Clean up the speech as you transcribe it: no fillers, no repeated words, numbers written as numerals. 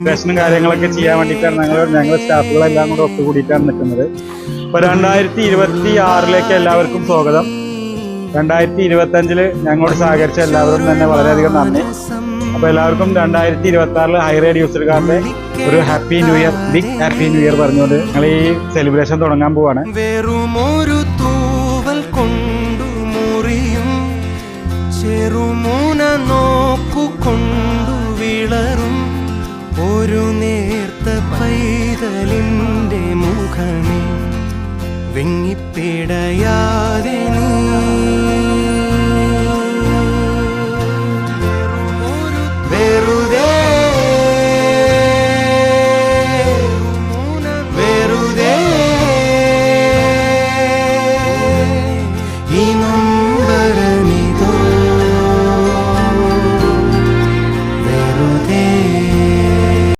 സെലിബ്രേഷനും കാര്യങ്ങളൊക്കെ ചെയ്യാൻ വേണ്ടിയിട്ടാണ് ഞങ്ങൾ സ്റ്റാഫുകളെല്ലാം കൂടെ ഒത്തുകൂടിയിട്ടാണ് നിൽക്കുന്നത്. ഇപ്പോൾ 2026 എല്ലാവർക്കും സ്വാഗതം. 2025 ഞങ്ങളോട് സഹകരിച്ച എല്ലാവരും തന്നെ വളരെയധികം നന്ദി. അപ്പോൾ എല്ലാവർക്കും 2026 ഹൈറേഡ് യൂസർകാരുടെ ഒരു happy new year, big happy new year പറഞ്ഞുകൊണ്ട് ഞങ്ങൾ ഈ സെലിബ്രേഷൻ തുടങ്ങാൻ പോവാണ്. വെറുമൊരു തൂവൽ കൊണ്ടു മുറിയും ചെറുമൂന നോക്കുകൊണ്ടു വിളറും ഒരു നേർത്ത പൈതലിൻ്റെ മുഖമേ വെങ്ങിപ്പിടയാതെ